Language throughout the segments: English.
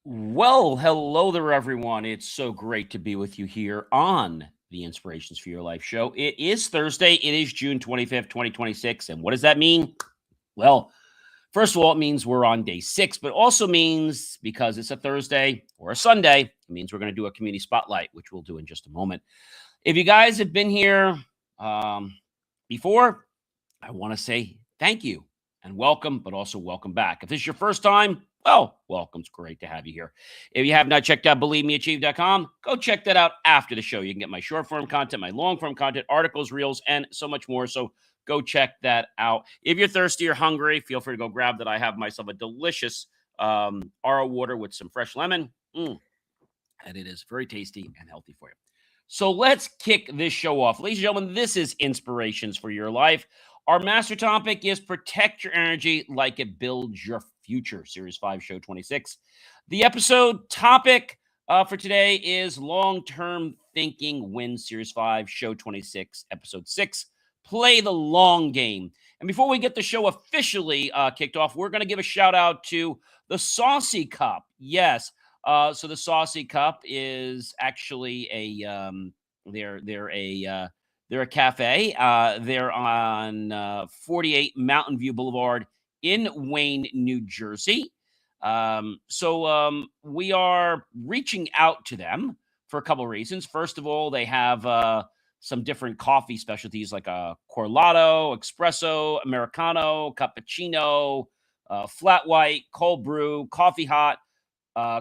Well, hello there, everyone. It's so great to be with you here on the Inspirations for Your Life show. It is Thursday. It is June 25th, 2026. And what does that mean? Well, first of all, it means we're on day 6, but also means because it's a Thursday or a Sunday, it means we're going to do a community spotlight, which we'll do in just a moment. If you guys have been here before, I want to say thank you and welcome, but also welcome back. If this is your first time, well, welcome. It's great to have you here. If you have not checked out BelieveMeAchieve.com, go check that out after the show. You can get my short form content, my long form content, articles, reels, and so much more. So go check that out. If you're thirsty or hungry, feel free to go grab that. I have myself a delicious RO water with some fresh lemon. And it is very tasty and healthy for you. So let's kick this show off. Ladies and gentlemen, this is Inspirations for Your Life. Our master topic is Protect Your Energy Like It Builds Your Future, Series 5, Show 26. The episode topic for today is Long-Term Thinking Wins, Series 5, Show 26, Episode 6, Play the Long Game. And before we get the show officially kicked off, we're going to give a shout out to the Saucy Cup. Yes. So the Saucy Cup is actually they're a cafe. They're on 48 Mountain View Boulevard in Wayne, New Jersey. So we are reaching out to them for a couple of reasons. First of all, they have some different coffee specialties like a corlato, espresso, americano, cappuccino, flat white, cold brew, coffee hot,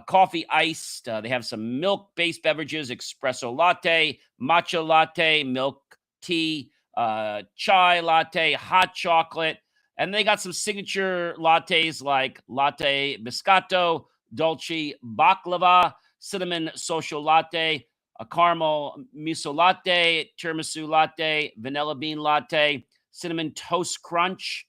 coffee iced. They have some milk-based beverages, espresso latte, matcha latte, milk tea, chai latte, hot chocolate. And they got some signature lattes like latte biscotto, dolce baklava, cinnamon social latte, a caramel miso latte, tiramisu latte, vanilla bean latte, cinnamon toast crunch.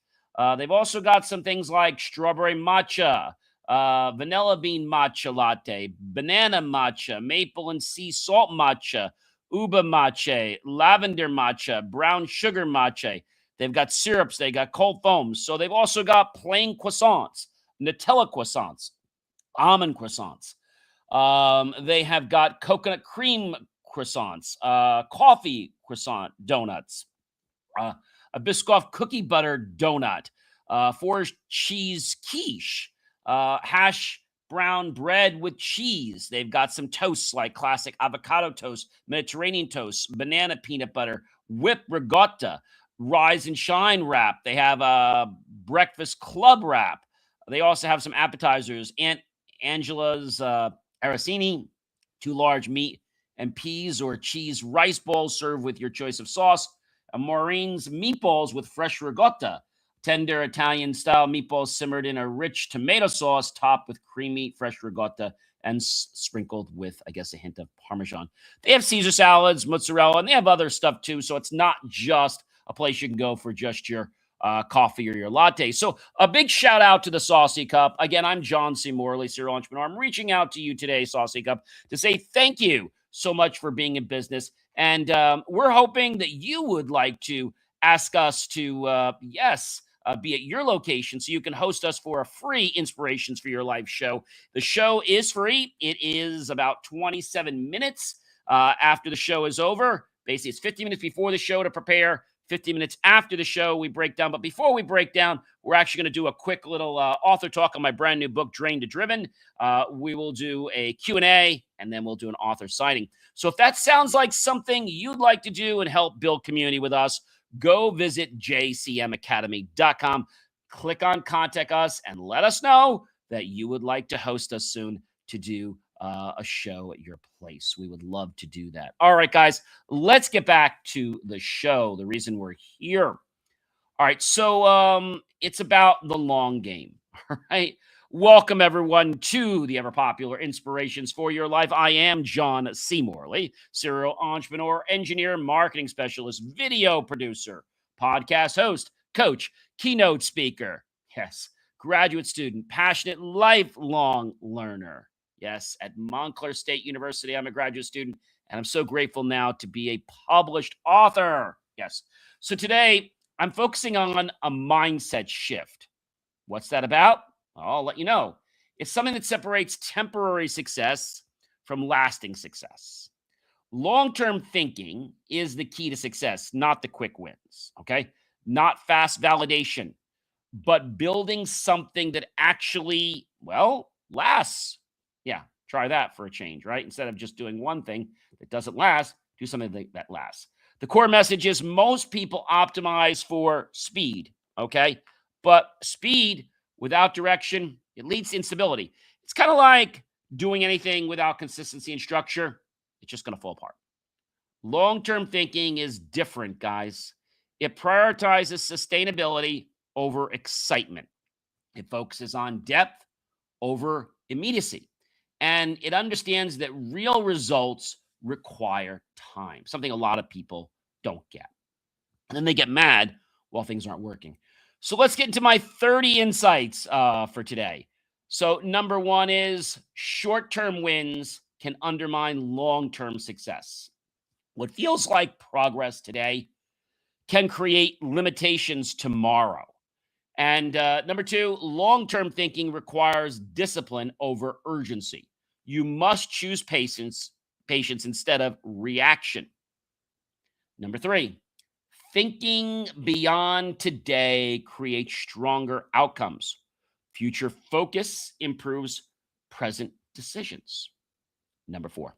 They've also got some things like strawberry matcha, vanilla bean matcha latte, banana matcha, maple and sea salt matcha, uba matcha, lavender matcha, brown sugar matcha. They've got syrups, they got cold foams. So they've also got plain croissants, Nutella croissants, almond croissants. They have got coconut cream croissants, coffee croissant donuts, a Biscoff cookie butter donut, 4 cheese quiche, hash brown bread with cheese. They've got some toasts like classic avocado toast, Mediterranean toast, banana peanut butter, whipped ricotta, rise and shine wrap. They have a breakfast club wrap. They also have some appetizers. Aunt Angela's arancini, 2 large meat and peas or cheese rice balls served with your choice of sauce. Maureen's meatballs with fresh ricotta. Tender Italian-style meatballs simmered in a rich tomato sauce topped with creamy fresh ricotta and sprinkled with, I guess, a hint of Parmesan. They have Caesar salads, mozzarella, and they have other stuff too. So it's not just a place you can go for just your coffee or your latte. So a big shout out to the Saucy Cup. Again, I'm John C. Morley, serial entrepreneur. I'm reaching out to you today, Saucy Cup, to say thank you so much for being in business. And we're hoping that you would like to ask us to, be at your location so you can host us for a free Inspirations for Your Life show. The show is free. It is about 27 minutes after the show is over. Basically, it's 50 minutes before the show to prepare, 50 minutes after the show we break down. But before we break down, we're actually going to do a quick little author talk on my brand new book, Drained to Driven. We will do a Q&A, and then we'll do an author signing. So if that sounds like something you'd like to do and help build community with us, go visit jcmacademy.com, click on Contact Us, and let us know that you would like to host us soon to do a show at your place. We would love to do that. All right, guys, let's get back to the show, the reason we're here. All right, so it's about the long game, all right? Welcome, everyone, to the ever-popular Inspirations for Your Life. I am John C. Morley, serial entrepreneur, engineer, marketing specialist, video producer, podcast host, coach, keynote speaker. Yes, graduate student, passionate, lifelong learner. Yes, at Montclair State University, I'm a graduate student, and I'm so grateful now to be a published author. Yes. So today, I'm focusing on a mindset shift. What's that about? I'll let you know. It's something that separates temporary success from lasting success. Long-term thinking is the key to success, not the quick wins, okay? Not fast validation, but building something that actually, well, lasts. Yeah, try that for a change, right? Instead of just doing one thing that doesn't last, do something that lasts. The core message is most people optimize for speed, okay? But speed without direction, it leads to instability. It's kind of like doing anything without consistency and structure, it's just going to fall apart. Long-term thinking is different, guys. It prioritizes sustainability over excitement. It focuses on depth over immediacy. And it understands that real results require time, something a lot of people don't get. And then they get mad while things aren't working. So let's get into my 30 insights for today. So, number one is short-term wins can undermine long-term success. What feels like progress today can create limitations tomorrow. And number two, long-term thinking requires discipline over urgency. You must choose patience instead of reaction. Number three, thinking beyond today creates stronger outcomes. Future focus improves present decisions. Number four,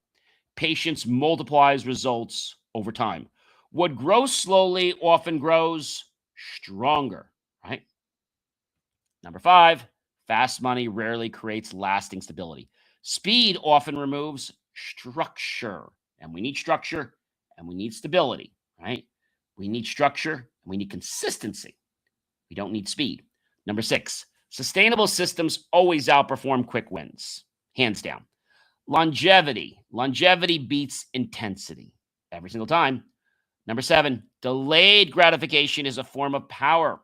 patience multiplies results over time. What grows slowly often grows stronger, right? Number five, fast money rarely creates lasting stability. Speed often removes structure, and we need structure and we need stability, right? We need structure and we need consistency. We don't need speed. Number six, sustainable systems always outperform quick wins, hands down. Longevity beats intensity every single time. Number seven, delayed gratification is a form of power.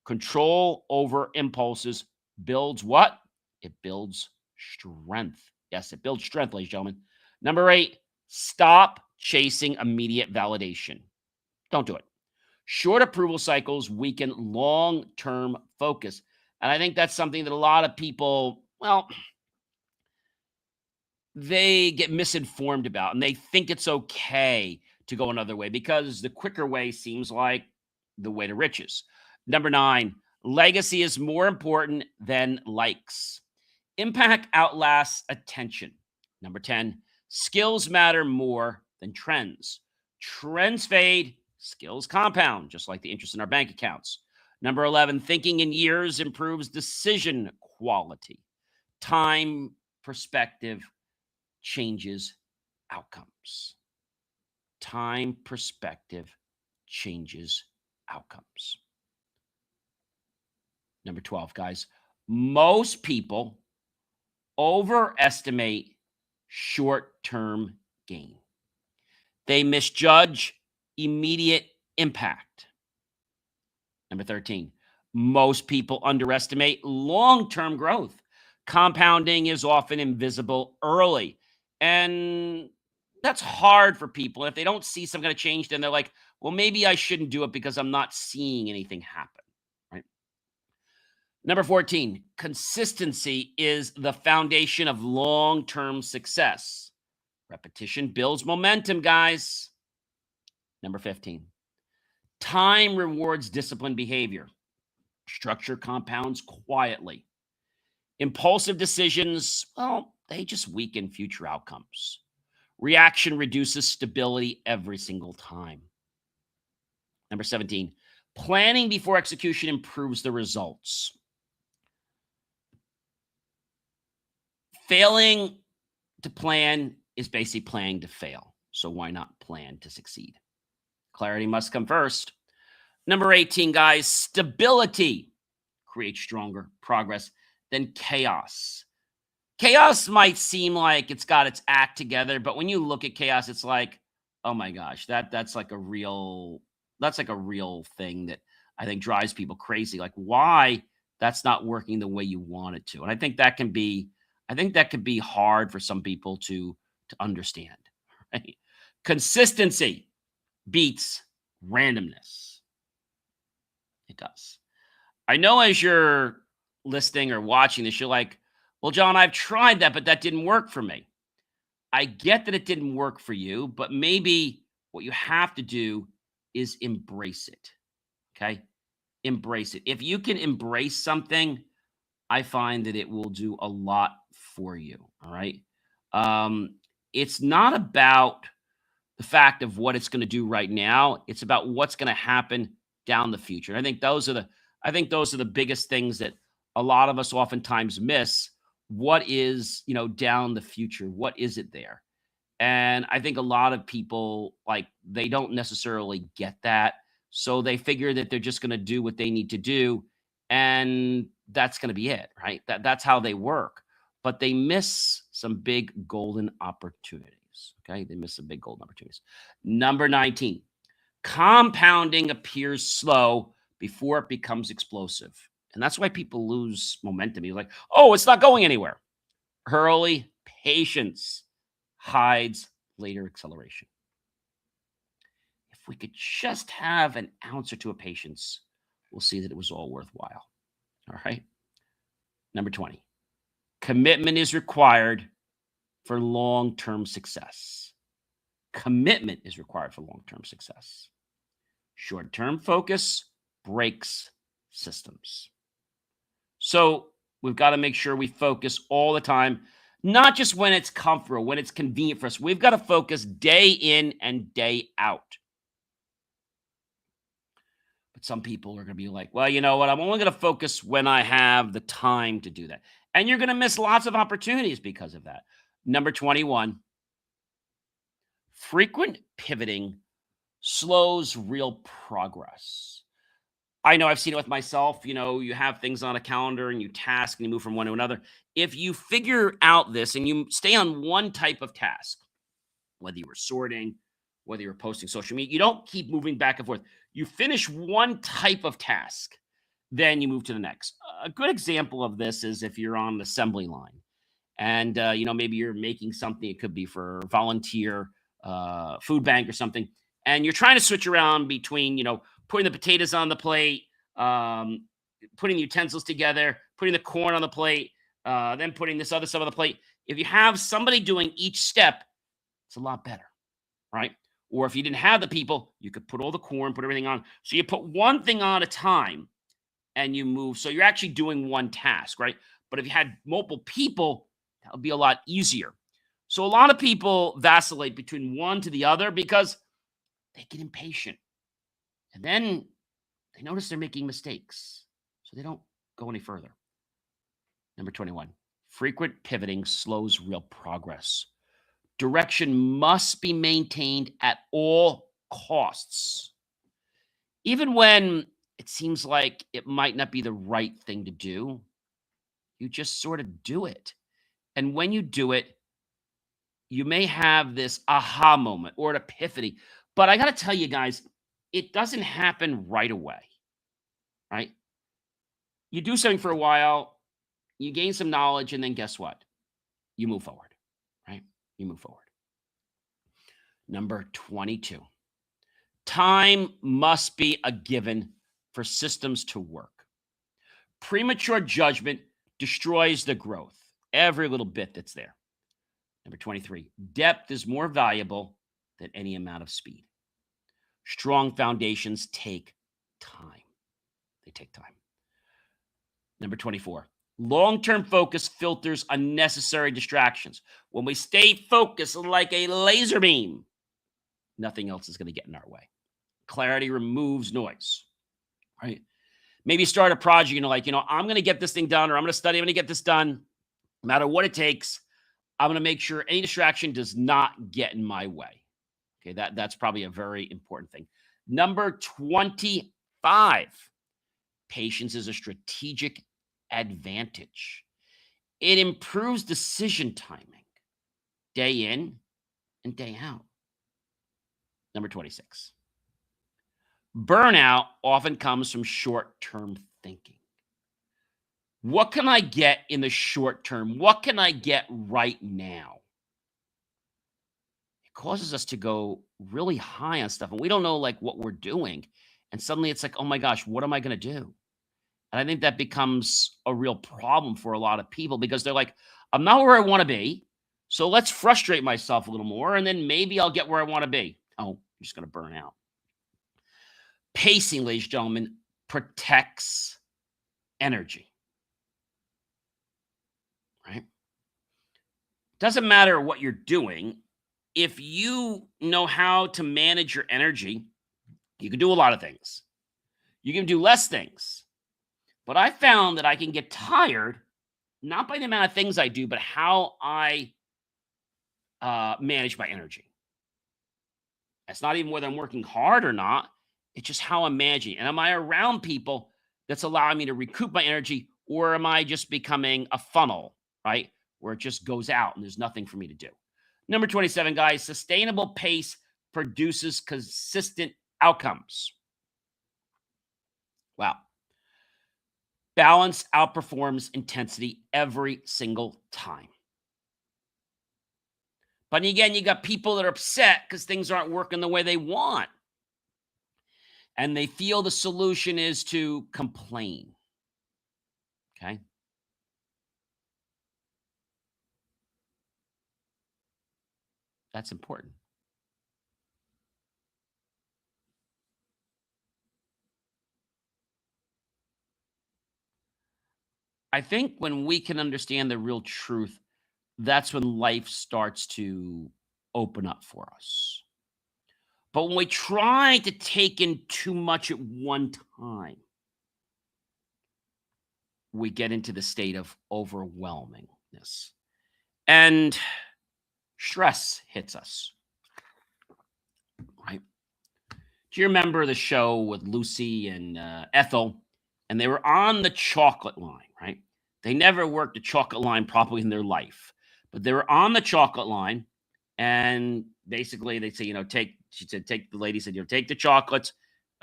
Control over impulses builds what? It builds strength. Yes, it builds strength, ladies and gentlemen. Number eight, stop chasing immediate validation. Don't do it. Short approval cycles weaken long-term focus. And I think that's something that a lot of people, well, they get misinformed about and they think it's okay to go another way because the quicker way seems like the way to riches. Number nine, legacy is more important than likes. Impact outlasts attention. Number 10, skills matter more than trends. Trends fade, skills compound, just like the interest in our bank accounts. Number 11, thinking in years improves decision quality. Time, perspective, changes outcomes. Time perspective changes outcomes. Number 12, guys, most people overestimate short-term gain. They misjudge immediate impact. Number 13, most people underestimate long-term growth. Compounding is often invisible early. And that's hard for people. If they don't see some kind of change, then they're like, well, maybe I shouldn't do it because I'm not seeing anything happen, right? Number 14, consistency is the foundation of long-term success. Repetition builds momentum, guys. Number 15, time rewards disciplined behavior. Structure compounds quietly. Impulsive decisions, well, they just weaken future outcomes. Reaction reduces stability every single time. Number 17, planning before execution improves the results. Failing to plan is basically planning to fail. So why not plan to succeed? Clarity must come first. Number 18, guys, stability creates stronger progress than chaos. Chaos might seem like it's got its act together, but when you look at chaos, it's like, oh my gosh, that's like a real thing that I think drives people crazy. Like why that's not working the way you want it to. And I think that can be hard for some people to understand. Right? Consistency beats randomness. It does. I know as you're listening or watching this, you're like, Well, John, I've tried that, but that didn't work for me. I get that it didn't work for you, but maybe what you have to do is embrace it. Okay. Embrace it. If you can embrace something, I find that it will do a lot for you. All right. Um, it's not about the fact of what it's going to do right now. It's about what's going to happen down the future. And I think those are the biggest things that a lot of us oftentimes miss. What is, down the future? What is it there? And I think a lot of people, like, they don't necessarily get that. So they figure that they're just going to do what they need to do. And that's going to be it, right? That's how they work. But they miss some big golden opportunities. Okay. They miss some big golden opportunities. Number 19, compounding appears slow before it becomes explosive. And that's why people lose momentum. You're like, oh, it's not going anywhere. Early patience hides later acceleration. If we could just have an ounce or two of patience, we'll see that it was all worthwhile. All right. Number 20, commitment is required for long-term success. Commitment is required for long-term success. Short-term focus breaks systems. So we've got to make sure we focus all the time, not just when it's comfortable, when it's convenient for us. We've got to focus day in and day out. But some people are going to be like, well, you know what? I'm only going to focus when I have the time to do that. And you're going to miss lots of opportunities because of that. Number 21, frequent pivoting slows real progress. I know I've seen it with myself. You have things on a calendar and you task and you move from one to another. If you figure out this and you stay on one type of task, whether you were sorting, whether you're posting social media, you don't keep moving back and forth. You finish one type of task, then you move to the next. A good example of this is if you're on an assembly line and, maybe you're making something. It could be for volunteer food bank or something. And you're trying to switch around between, putting the potatoes on the plate, putting the utensils together, putting the corn on the plate, then putting this other stuff on the plate. If you have somebody doing each step, it's a lot better, right? Or if you didn't have the people, you could put all the corn, put everything on. So you put one thing on a time and you move. So you're actually doing one task, right? But if you had multiple people, that would be a lot easier. So a lot of people vacillate between one to the other because they get impatient. And then they notice they're making mistakes. So they don't go any further. Number 21, frequent pivoting slows real progress. Direction must be maintained at all costs. Even when it seems like it might not be the right thing to do, you just sort of do it. And when you do it, you may have this aha moment or an epiphany. But I got to tell you guys, it doesn't happen right away, right? You do something for a while, you gain some knowledge, and then guess what? You move forward, right? You move forward. Number 22, time must be a given for systems to work. Premature judgment destroys the growth, every little bit that's there. Number 23, depth is more valuable than any amount of speed. Strong foundations take time. They take time. Number 24, long-term focus filters unnecessary distractions. When we stay focused like a laser beam, nothing else is going to get in our way. Clarity removes noise, right? Maybe start a project, I'm going to get this thing done, or I'm going to study, I'm going to get this done. No matter what it takes, I'm going to make sure any distraction does not get in my way. Okay, that's probably a very important thing. Number 25, patience is a strategic advantage. It improves decision timing, day in and day out. Number 26, burnout often comes from short-term thinking. What can I get in the short term? What can I get right now? It causes us to go really high on stuff, and we don't know what we're doing. And suddenly it's like, oh my gosh, what am I going to do? And I think that becomes a real problem for a lot of people because they're like, I'm not where I want to be. So let's frustrate myself a little more and then maybe I'll get where I want to be. Oh, you're just going to burn out. Pacing, ladies and gentlemen, protects energy, right? Doesn't matter what you're doing. If you know how to manage your energy, you can do a lot of things. You can do less things. But I found that I can get tired, not by the amount of things I do, but how I manage my energy. It's not even whether I'm working hard or not. It's just how I'm managing. And am I around people that's allowing me to recoup my energy, or am I just becoming a funnel, right? Where it just goes out and there's nothing for me to do. Number 27, guys, sustainable pace produces consistent outcomes. Wow. Balance outperforms intensity every single time. But again, you got people that are upset because things aren't working the way they want. And they feel the solution is to complain. Okay. That's important. I think when we can understand the real truth, that's when life starts to open up for us. But when we try to take in too much at one time, we get into the state of overwhelmingness. And stress hits us, right? Do you remember the show with Lucy and Ethel? And they were on the chocolate line, right? They never worked the chocolate line properly in their life, but they were on the chocolate line. And basically, they say, she said, the lady said, take the chocolates,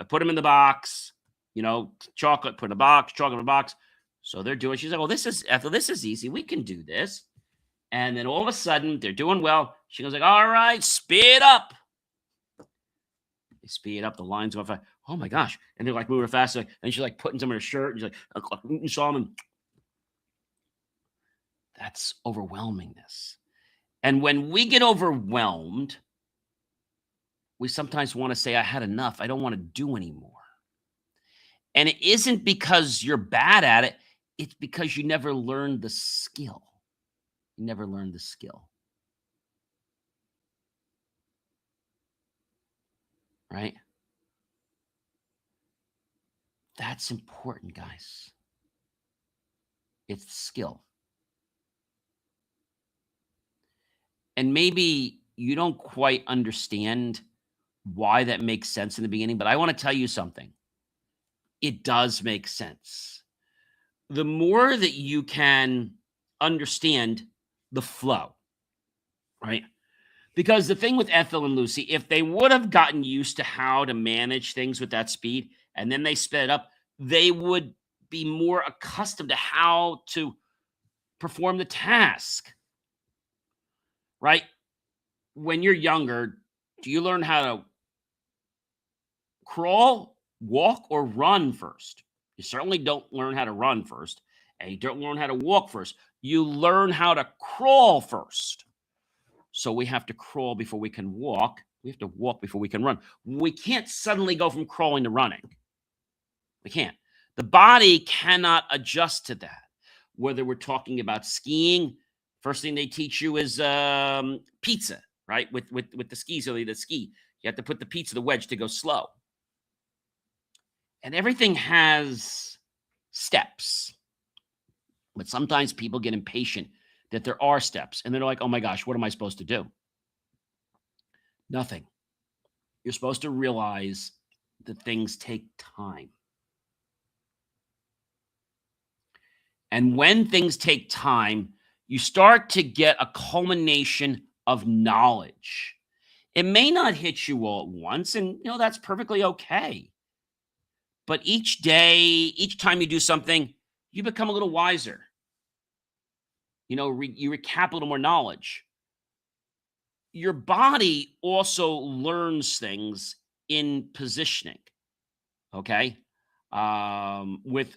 put them in the box, chocolate, put in a box, chocolate in a box. So they're doing, she's like, well, Ethel, this is easy. We can do this. And then all of a sudden, they're doing well. She goes like, all right, speed up. They speed up. The lines go fast. Oh my gosh. And they're like moving faster. And she's like putting some in her shirt. And she's like, you saw them. That's overwhelmingness. And when we get overwhelmed, we sometimes want to say, I had enough. I don't want to do anymore. And it isn't because you're bad at it. It's because you never learned the skill. You never learned the skill. Right? That's important, guys. It's skill. And maybe you don't quite understand why that makes sense in the beginning, but I want to tell you something. It does make sense. The more that you can understand the flow, right? Because the thing with Ethel and Lucy, if they would have gotten used to how to manage things with that speed and then they sped it up, they would be more accustomed to how to perform the task, right? When you're younger, do you learn how to crawl, walk, or run first? You certainly don't learn how to run first, and you don't learn how to walk first. You learn how to crawl first. So we have to crawl before we can walk. We have to walk before we can run. We can't suddenly go from crawling to running. We can't. The body cannot adjust to that. Whether we're talking about skiing, first thing they teach you is pizza, right? With the skis, or the ski. You have to put the pizza, the wedge, to go slow. And everything has steps. But sometimes people get impatient that there are steps. And they're like, oh my gosh, what am I supposed to do? Nothing. You're supposed to realize that things take time. And when things take time, you start to get a culmination of knowledge. It may not hit you all at once, and that's perfectly okay. But each day, each time you do something, you become a little wiser. You recap a little more knowledge. Your body also learns things in positioning, okay? With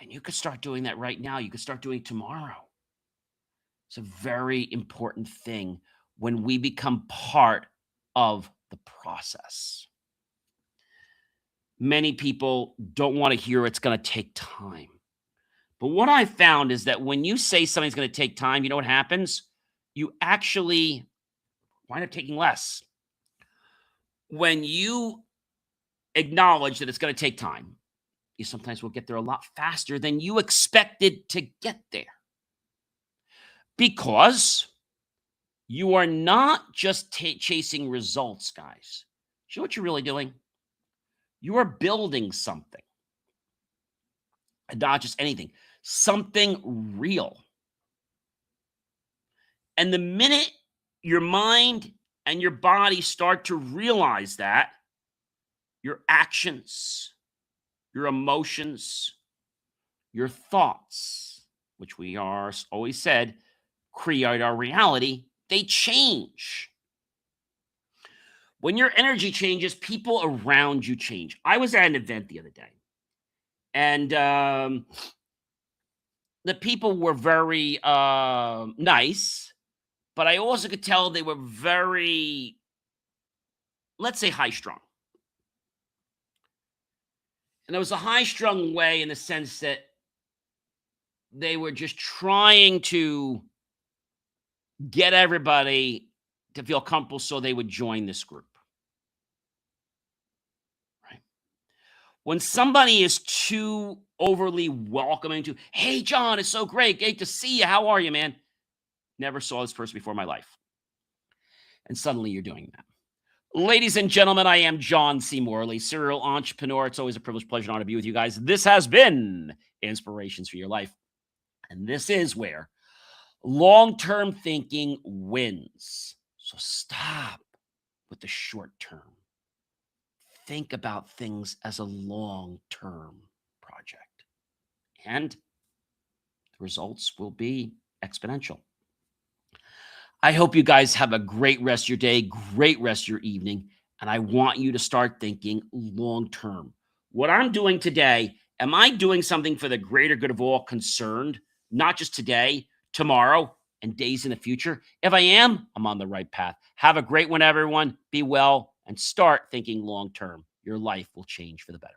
And you could start doing that right now. You could start doing it tomorrow. It's a very important thing when we become part of the process. Many people don't want to hear it's going to take time. But what I found is that when you say something's going to take time, you know what happens? You actually wind up taking less. When you acknowledge that it's going to take time, you sometimes will get there a lot faster than you expected to get there. Because you are not just chasing results, guys. You know what you're really doing? You are building something. And not just anything, something real. And the minute your mind and your body start to realize that, your actions, your emotions, your thoughts, which we are always said, create our reality, they change. When your energy changes, people around you change. I was at an event the other day, and the people were very nice, but I also could tell they were very, let's say, high-strung. And there was a high-strung way in the sense that they were just trying to get everybody to feel comfortable so they would join this group. Right? When somebody is too overly welcoming to, hey, John, it's so great to see you. How are you, man? Never saw this person before in my life. And suddenly you're doing that. Ladies and gentlemen, I am John C. Morley, serial entrepreneur. It's always a privilege, pleasure, and honor to be with you guys. This has been Inspirations for Your Life. And this is where long-term thinking wins. So stop with the short term. Think about things as a long-term project. And the results will be exponential. I hope you guys have a great rest of your day, great rest of your evening, and I want you to start thinking long-term. What I'm doing today, am I doing something for the greater good of all concerned, not just today, tomorrow, and days in the future? If I am, I'm on the right path. Have a great one, everyone. Be well, and start thinking long-term. Your life will change for the better.